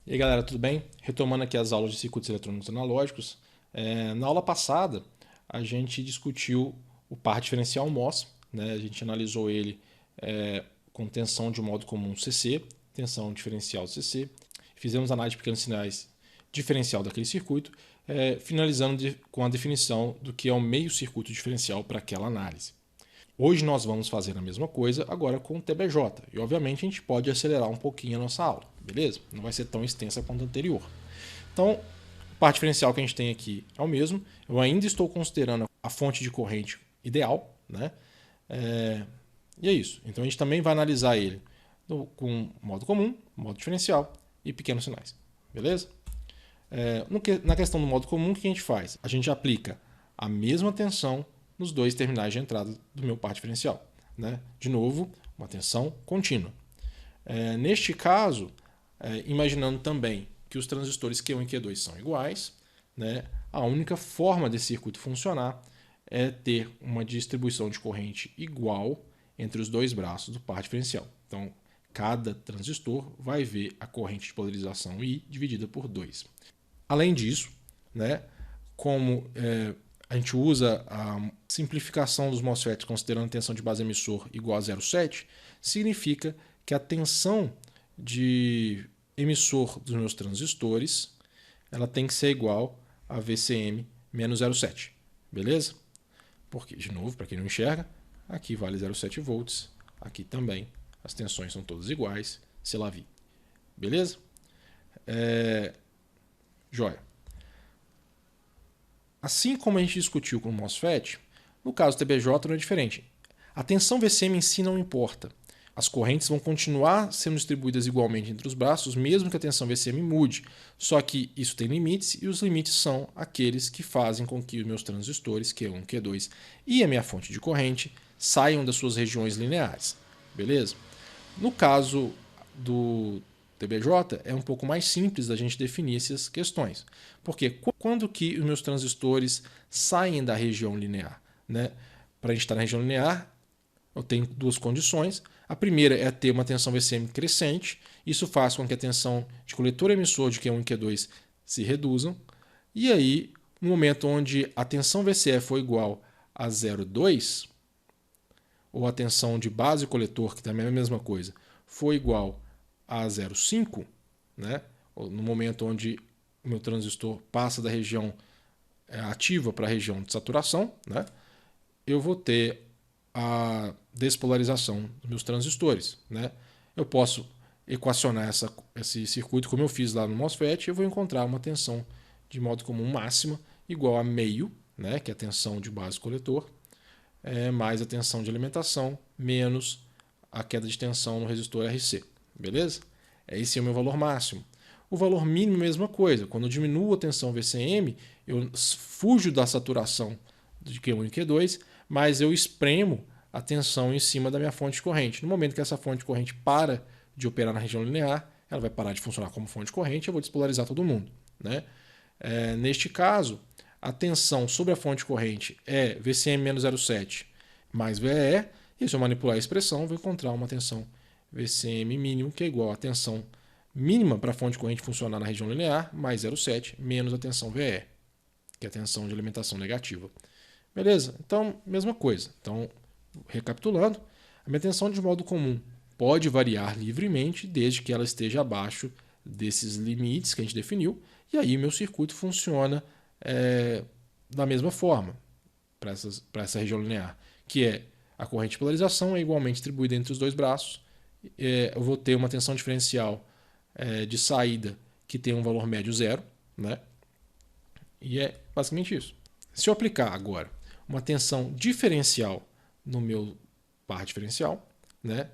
E aí galera, tudo bem? Retomando aqui as aulas de circuitos eletrônicos analógicos, na aula passada a gente discutiu o par diferencial MOS, né? A gente analisou ele com tensão de modo comum CC, tensão diferencial CC, fizemos análise de pequenos sinais diferencial daquele circuito, finalizando com a definição do que é o meio circuito diferencial para aquela análise. Hoje nós vamos fazer a mesma coisa agora com o TBJ e obviamente a gente pode acelerar um pouquinho a nossa aula, beleza? Não vai ser tão extensa quanto a anterior. Então, o par diferencial que a gente tem aqui é o mesmo. Eu ainda estou considerando a fonte de corrente ideal, né? E é isso. Então a gente também vai analisar ele com modo comum, modo diferencial e pequenos sinais, beleza? Na questão do modo comum, o que a gente faz? A gente aplica a mesma tensão nos dois terminais de entrada do meu par diferencial, né? De novo, uma tensão contínua. Neste caso, imaginando também que os transistores Q1 e Q2 são iguais, né? A única forma desse circuito funcionar é ter uma distribuição de corrente igual entre os dois braços do par diferencial. Então, cada transistor vai ver a corrente de polarização I dividida por 2. Além disso, né, como a gente usa a simplificação dos MOSFETs considerando a tensão de base emissor igual a 0,7, significa que a tensão de emissor dos meus transistores ela tem que ser igual a VCM menos 0,7. Beleza? Porque, de novo, para quem não enxerga, aqui vale 0,7 volts, aqui também as tensões são todas iguais, c'est la vie. Beleza? Joia. Assim como a gente discutiu com o MOSFET, no caso do TBJ não é diferente. A tensão VCM em si não importa. As correntes vão continuar sendo distribuídas igualmente entre os braços, mesmo que a tensão VCM mude. Só que isso tem limites, e os limites são aqueles que fazem com que os meus transistores, Q1, Q2 e a minha fonte de corrente saiam das suas regiões lineares. Beleza? No caso do TBJ, é um pouco mais simples da gente definir essas questões. Porque quando que os meus transistores saem da região linear? Né? Para a gente estar na região linear, eu tenho duas condições. A primeira é ter uma tensão VCM crescente. Isso faz com que a tensão de coletor emissor de Q1 e Q2 se reduzam. E aí, no momento onde a tensão VCE for igual a 0,2, ou a tensão de base coletor, que também é a mesma coisa, for igual a 0,5, né? No momento onde o meu transistor passa da região ativa para a região de saturação, né? Eu vou ter a despolarização dos meus transistores, né? Eu posso equacionar esse circuito como eu fiz lá no MOSFET e eu vou encontrar uma tensão de modo comum máxima igual a meio, né? Que é a tensão de base coletor, mais a tensão de alimentação, menos a queda de tensão no resistor RC. Beleza? Esse é o meu valor máximo. O valor mínimo é a mesma coisa. Quando eu diminuo a tensão VCM, eu fujo da saturação de Q1 e Q2, mas eu espremo a tensão em cima da minha fonte de corrente. No momento que essa fonte de corrente para de operar na região linear, ela vai parar de funcionar como fonte de corrente e eu vou despolarizar todo mundo. Né? Neste caso, a tensão sobre a fonte de corrente é VCM menos 0,7 mais VE, e se eu manipular a expressão, eu vou encontrar uma tensão VCM mínimo, que é igual à tensão mínima para a fonte de corrente funcionar na região linear, mais 0,7, menos a tensão VE, que é a tensão de alimentação negativa. Beleza? Então, mesma coisa. Então, recapitulando, a minha tensão de modo comum pode variar livremente, desde que ela esteja abaixo desses limites que a gente definiu, e aí meu circuito funciona da mesma forma para essa região linear, que é a corrente de polarização é igualmente distribuída entre os dois braços. Eu vou ter uma tensão diferencial de saída que tem um valor médio zero, né? E é basicamente isso. Se eu aplicar agora uma tensão diferencial no meu par diferencial, né,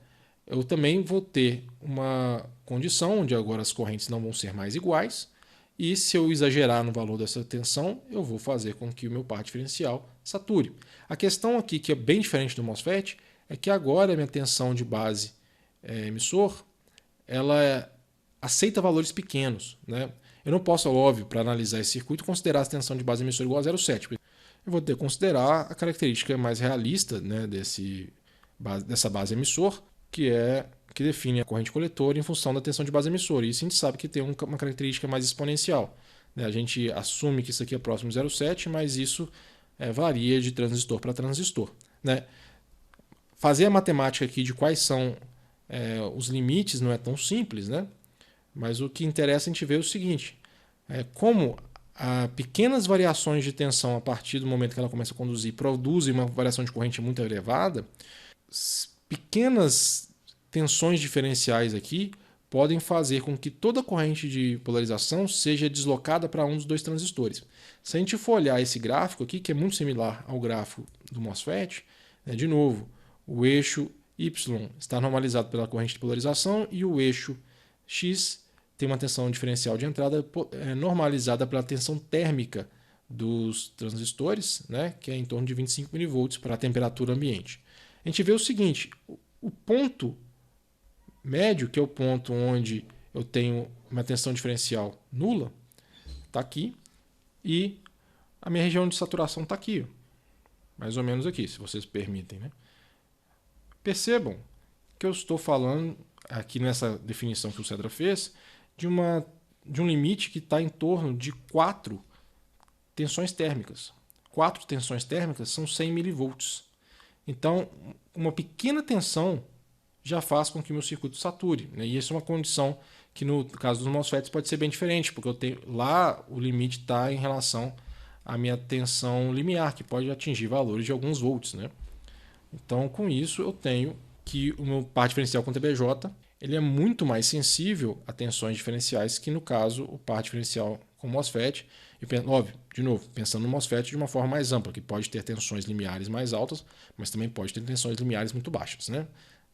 eu também vou ter uma condição onde agora as correntes não vão ser mais iguais, e se eu exagerar no valor dessa tensão, eu vou fazer com que o meu par diferencial sature. A questão aqui, que é bem diferente do MOSFET, é que agora a minha tensão de base emissor, ela aceita valores pequenos. Né? Eu não posso, óbvio, para analisar esse circuito, considerar a tensão de base emissor igual a 0,7. Eu vou ter que considerar a característica mais realista, né, dessa base emissor, que define a corrente coletora em função da tensão de base emissora. E isso a gente sabe que tem uma característica mais exponencial, né? A gente assume que isso aqui é próximo de 0,7, mas isso varia de transistor para transistor, né? Fazer a matemática aqui de quais são os limites não é tão simples, né? Mas o que interessa a gente ver é o seguinte: como pequenas variações de tensão a partir do momento que ela começa a conduzir produzem uma variação de corrente muito elevada, pequenas tensões diferenciais aqui podem fazer com que toda a corrente de polarização seja deslocada para um dos dois transistores. Se a gente for olhar esse gráfico aqui, que é muito similar ao gráfico do MOSFET, de novo, o eixo Y está normalizado pela corrente de polarização e o eixo X tem uma tensão diferencial de entrada normalizada pela tensão térmica dos transistores, né, que é em torno de 25 mV para a temperatura ambiente. A gente vê o seguinte: o ponto médio, que é o ponto onde eu tenho uma tensão diferencial nula, está aqui, e a minha região de saturação está aqui, mais ou menos aqui, se vocês permitem, né? Percebam que eu estou falando aqui nessa definição que o Cedra fez de um limite que está em torno de 4 tensões térmicas. 4 tensões térmicas são 100 mV. Então, uma pequena tensão já faz com que o meu circuito sature, né? E isso é uma condição que no caso dos MOSFETs pode ser bem diferente, porque eu tenho, lá o limite está em relação à minha tensão limiar, que pode atingir valores de alguns volts, né? Então, com isso, eu tenho que o meu par diferencial com TBJ ele é muito mais sensível a tensões diferenciais que, no caso, o par diferencial com MOSFET. E, óbvio, de novo, pensando no MOSFET de uma forma mais ampla, que pode ter tensões limiares mais altas, mas também pode ter tensões limiares muito baixas, né?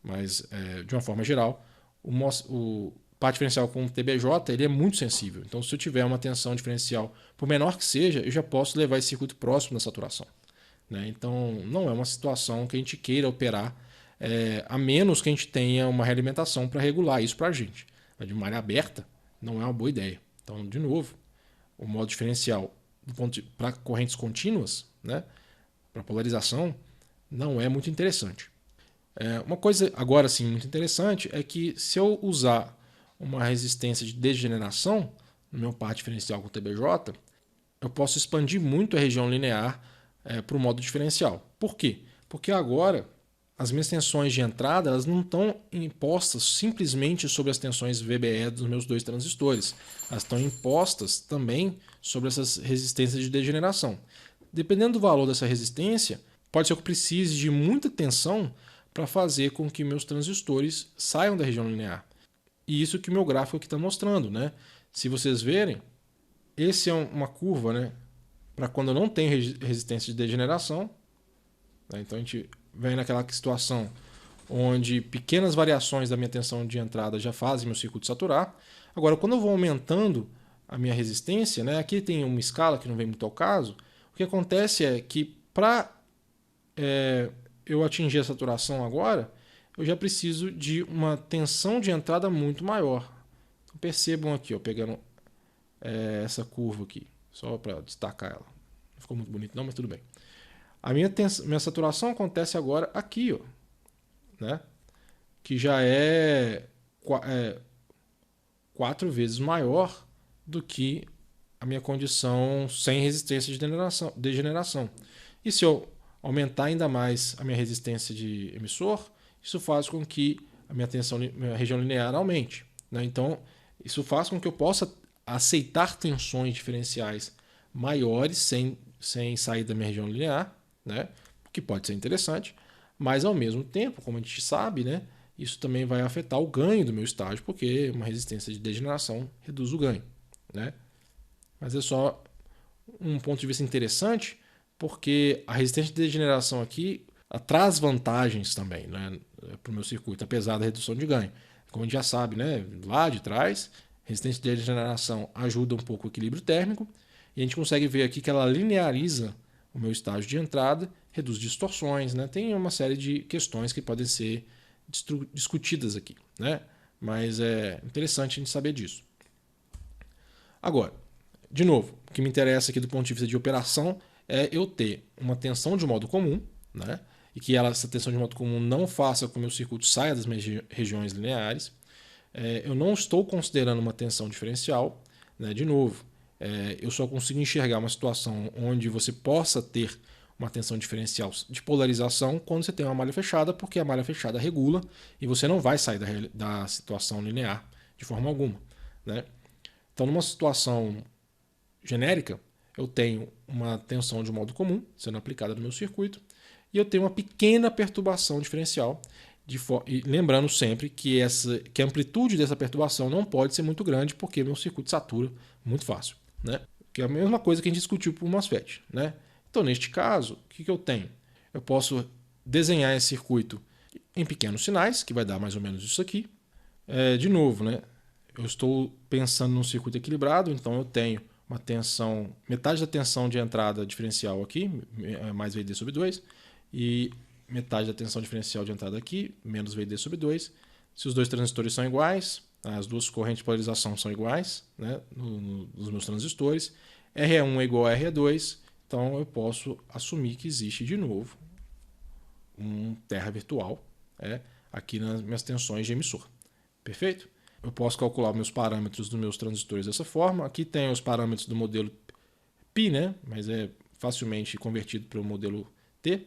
Mas, de uma forma geral, o par diferencial com TBJ ele é muito sensível. Então, se eu tiver uma tensão diferencial, por menor que seja, eu já posso levar esse circuito próximo da saturação, né? Então, não é uma situação que a gente queira operar, a menos que a gente tenha uma realimentação para regular isso para a gente. De malha aberta, não é uma boa ideia. Então, de novo, o modo diferencial para correntes contínuas, né, para polarização, não é muito interessante. Uma coisa, agora sim, muito interessante é que se eu usar uma resistência de degeneração no meu par diferencial com TBJ, eu posso expandir muito a região linear para o modo diferencial. Por quê? Porque agora as minhas tensões de entrada elas não estão impostas simplesmente sobre as tensões VBE dos meus dois transistores. Elas estão impostas também sobre essas resistências de degeneração. Dependendo do valor dessa resistência, pode ser que eu precise de muita tensão para fazer com que meus transistores saiam da região linear. E isso que o meu gráfico aqui está mostrando, né? Se vocês verem, esse é uma curva, né, para quando eu não tenho resistência de degeneração, né? Então a gente vem naquela situação onde pequenas variações da minha tensão de entrada já fazem meu circuito saturar. Agora, quando eu vou aumentando a minha resistência, né, aqui tem uma escala que não vem muito ao caso, o que acontece é que para eu atingir a saturação agora, eu já preciso de uma tensão de entrada muito maior. Então, percebam aqui, ó, pegando essa curva aqui, só para destacar ela. Não ficou muito bonito não, mas tudo bem. A minha saturação acontece agora aqui, ó, né? Que já é 4 vezes maior do que a minha condição sem resistência de degeneração. E se eu aumentar ainda mais a minha resistência de emissor, isso faz com que a minha região linear aumente, né? Então, isso faz com que eu possa aceitar tensões diferenciais maiores sem sair da minha região linear, né? O que pode ser interessante, mas ao mesmo tempo, como a gente sabe, né, isso também vai afetar o ganho do meu estágio, porque uma resistência de degeneração reduz o ganho, né? Mas é só um ponto de vista interessante, porque a resistência de degeneração aqui traz vantagens também, né, para o meu circuito, apesar da redução de ganho. Como a gente já sabe, né, lá de trás, resistência de degeneração ajuda um pouco o equilíbrio térmico, e a gente consegue ver aqui que ela lineariza o meu estágio de entrada, reduz distorções, né? Tem uma série de questões que podem ser discutidas aqui, né? Mas é interessante a gente saber disso. Agora, de novo, o que me interessa aqui do ponto de vista de operação é eu ter uma tensão de modo comum, né? e que essa tensão de modo comum não faça com que o meu circuito saia das minhas regiões lineares. Eu não estou considerando uma tensão diferencial, né? De novo, eu só consigo enxergar uma situação onde você possa ter uma tensão diferencial de polarização quando você tem uma malha fechada, porque a malha fechada regula e você não vai sair da situação linear de forma alguma, né? Então, numa situação genérica, eu tenho uma tensão de modo comum sendo aplicada no meu circuito e eu tenho uma pequena perturbação diferencial, e lembrando sempre que a amplitude dessa perturbação não pode ser muito grande porque meu circuito satura muito fácil, né? Que é a mesma coisa que a gente discutiu para o MOSFET, né? Então, neste caso, o que eu tenho? Eu posso desenhar esse circuito em pequenos sinais, que vai dar mais ou menos isso aqui. De novo, né? Eu estou pensando num circuito equilibrado, então eu tenho uma tensão, metade da tensão de entrada diferencial aqui, mais VD sobre 2, e metade da tensão diferencial de entrada aqui, menos VD sobre 2. Se os dois transistores são iguais, as duas correntes de polarização são iguais, né, nos meus transistores, RE1 é igual a RE2, então eu posso assumir que existe de novo um terra virtual aqui nas minhas tensões de emissor. Perfeito? Eu posso calcular meus parâmetros dos meus transistores dessa forma. Aqui tem os parâmetros do modelo Pi, né? Mas é facilmente convertido para o modelo T.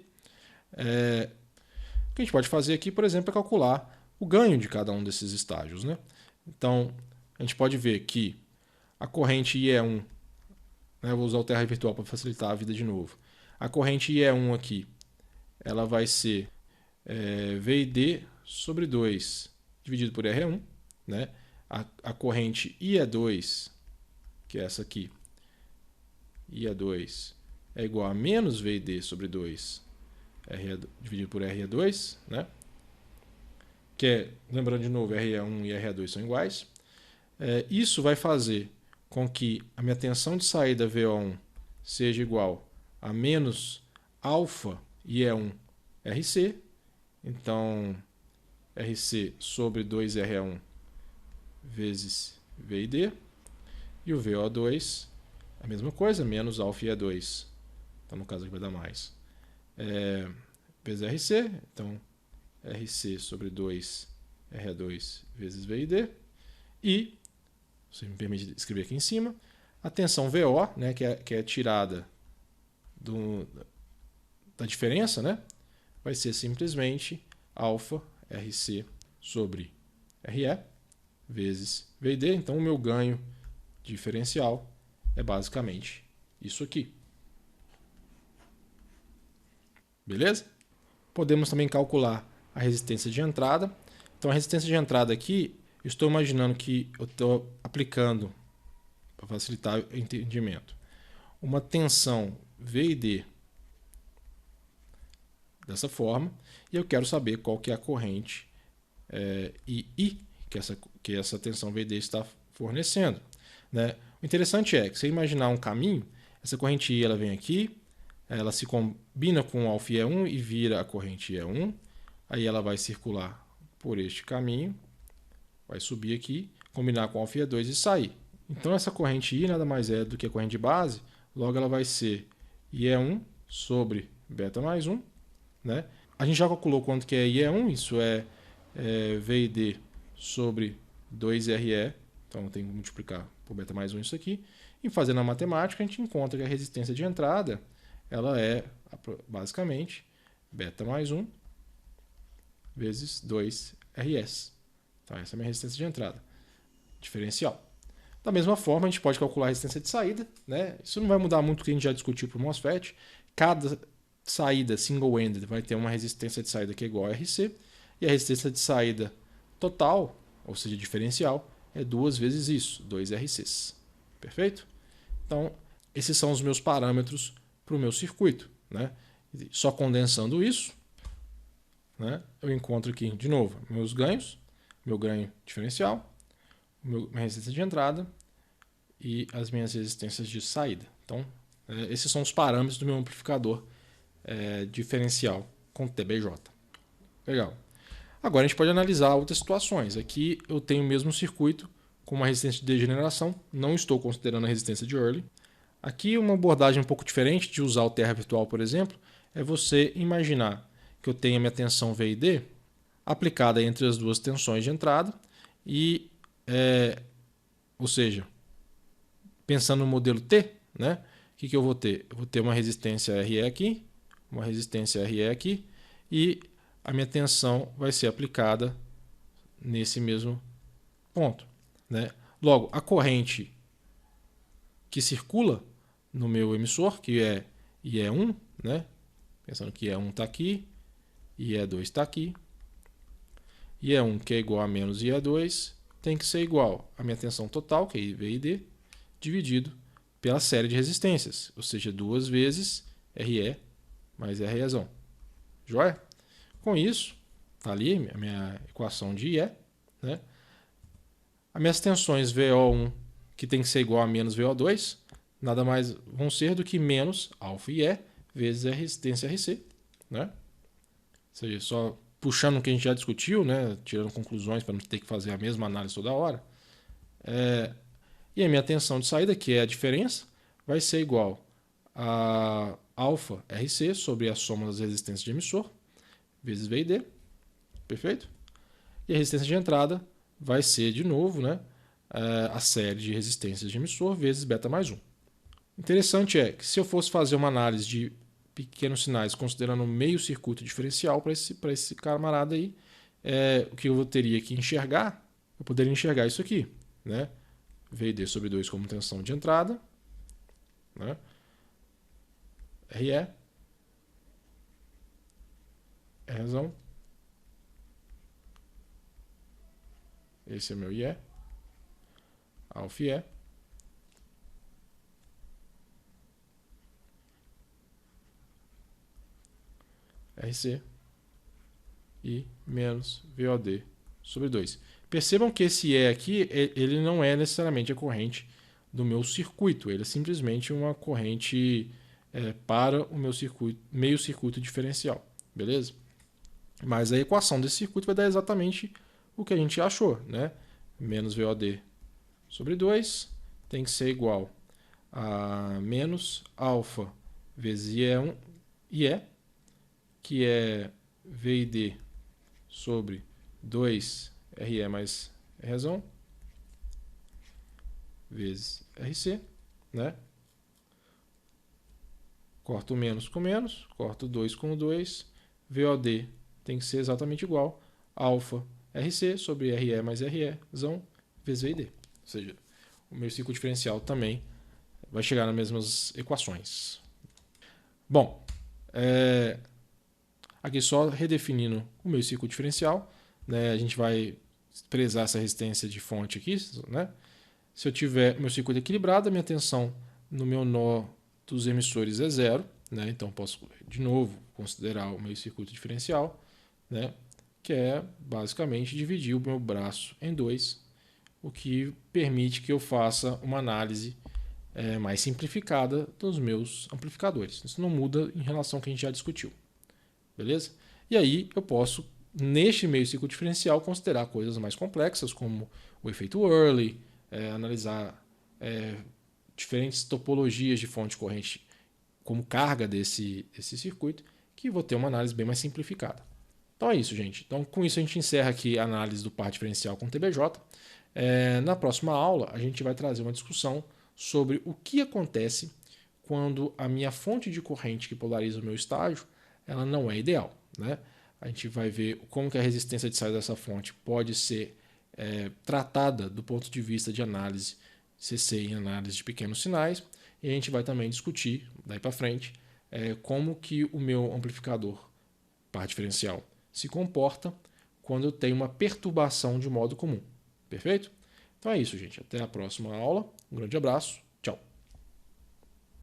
O que a gente pode fazer aqui, por exemplo, é calcular o ganho de cada um desses estágios, né? Então, a gente pode ver que a corrente IE1, né? Eu vou usar o terra virtual para facilitar a vida de novo. A corrente IE1 aqui, ela vai ser VD sobre 2 dividido por RE1. Né? A corrente IE2, que é essa aqui, IE2 é igual a menos VD sobre 2 dividido por RE2, né? Que é, lembrando de novo, RE1 e RE2 são iguais. Isso vai fazer com que a minha tensão de saída VO1 seja igual a menos alfa IE1 RC. Então, RC sobre 2RE1 vezes VD, e o VO2 a mesma coisa, menos alfa IE2, então no caso aqui vai dar mais, vezes RC, então RC sobre 2 RE2 vezes VD, e, se me permite escrever aqui em cima, a tensão VO, né, que é tirada da diferença, né, vai ser simplesmente alfa RC sobre RE vezes VD. Então, o meu ganho diferencial é basicamente isso aqui. Beleza? Podemos também calcular a resistência de entrada. Então, a resistência de entrada aqui, eu estou imaginando que eu estou aplicando, para facilitar o entendimento, uma tensão V e D dessa forma, e eu quero saber qual que é a corrente I que essa tensão VD está fornecendo, né? O interessante é que, se você imaginar um caminho, essa corrente I ela vem aqui, ela se combina com o alfa E1 e vira a corrente E1, aí ela vai circular por este caminho, vai subir aqui, combinar com o alfa E2 e sair. Então essa corrente I nada mais é do que a corrente de base, logo ela vai ser IE1 sobre beta mais 1, né? A gente já calculou quanto que é IE1, isso é V e D sobre 2RE, então tem que multiplicar por beta mais 1 isso aqui, e fazendo a matemática a gente encontra que a resistência de entrada ela é basicamente beta mais 1 vezes 2RS. Então essa é a minha resistência de entrada diferencial. Da mesma forma a gente pode calcular a resistência de saída, né? Isso não vai mudar muito o que a gente já discutiu para o MOSFET. Cada saída single-ended vai ter uma resistência de saída que é igual a RC, e a resistência de saída total, ou seja, diferencial, é 2 vezes isso, 2RCs. Perfeito? Então, esses são os meus parâmetros para o meu circuito, né? Só condensando isso, né, eu encontro aqui, de novo, meus ganhos, meu ganho diferencial, minha resistência de entrada e as minhas resistências de saída. Então, esses são os parâmetros do meu amplificador diferencial com TBJ. Legal. Agora a gente pode analisar outras situações. Aqui eu tenho o mesmo circuito com uma resistência de degeneração, não estou considerando a resistência de Early. Aqui uma abordagem um pouco diferente de usar o terra virtual, por exemplo, é você imaginar que eu tenho a minha tensão V e D aplicada entre as duas tensões de entrada e, ou seja, pensando no modelo T, né? O que eu vou ter? Eu vou ter uma resistência RE aqui, uma resistência RE aqui e a minha tensão vai ser aplicada nesse mesmo ponto, né? Logo, a corrente que circula no meu emissor, que é IE1, né? Pensando que IE1 está aqui, IE2 está aqui, IE1 que é igual a menos IE2 tem que ser igual à minha tensão total, que é IV e D, dividido pela série de resistências, ou seja, 2 vezes RE mais REzão. Joia? Com isso, está ali a minha equação de IE, né? As minhas tensões VO1, que tem que ser igual a menos VO2, nada mais vão ser do que menos alfa IE vezes a resistência RC, né? Ou seja, só puxando o que a gente já discutiu, né? Tirando conclusões para não ter que fazer a mesma análise toda hora. E a minha tensão de saída, que é a diferença, vai ser igual a alfa RC sobre a soma das resistências de emissor, vezes V e D. Perfeito? E a resistência de entrada vai ser, de novo, né, a série de resistências de emissor vezes beta mais 1. Interessante é que se eu fosse fazer uma análise de pequenos sinais considerando meio circuito diferencial para esse camarada aí, o que eu teria que enxergar, eu poderia enxergar isso aqui, né? V e D sobre 2 como tensão de entrada, né? RE, Rezão. Esse é meu IE, alfa IE, RC e menos VOD sobre 2. Percebam que esse E aqui, ele não é necessariamente a corrente do meu circuito, ele é simplesmente uma corrente para o meu circuito, meio circuito diferencial, beleza? Mas a equação desse circuito vai dar exatamente o que a gente achou, né? Menos VOD sobre 2 tem que ser igual a menos alfa vezes IE1, IE, que é V e D sobre 2 RE mais Rezão, vezes RC, né? Corto menos com menos, corto 2 com 2, VOD tem que ser exatamente igual a alfa RC sobre RE mais REzão, vezes V e D. Ou seja, o meu ciclo diferencial também vai chegar nas mesmas equações. Bom, aqui só redefinindo o meu ciclo diferencial, né, a gente vai prezar essa resistência de fonte aqui, né? Se eu tiver meu circuito equilibrado, a minha tensão no meu nó dos emissores é 0, né? Então posso de novo considerar o meu circuito diferencial, né? Que é basicamente dividir o meu braço em 2, o que permite que eu faça uma análise mais simplificada dos meus amplificadores. Isso não muda em relação ao que a gente já discutiu. Beleza? E aí eu posso, neste meio ciclo diferencial, considerar coisas mais complexas, como o efeito Early, analisar diferentes topologias de fonte corrente como carga desse circuito, que vou ter uma análise bem mais simplificada. Então é isso, gente. Então, com isso a gente encerra aqui a análise do par diferencial com TBJ. Na próxima aula, a gente vai trazer uma discussão sobre o que acontece quando a minha fonte de corrente que polariza o meu estágio ela não é ideal, né? A gente vai ver como que a resistência de saída dessa fonte pode ser tratada do ponto de vista de análise CC em análise de pequenos sinais, e a gente vai também discutir, daí para frente, como que o meu amplificador par diferencial se comporta quando eu tenho uma perturbação de modo comum. Perfeito? Então é isso, gente. Até a próxima aula. Um grande abraço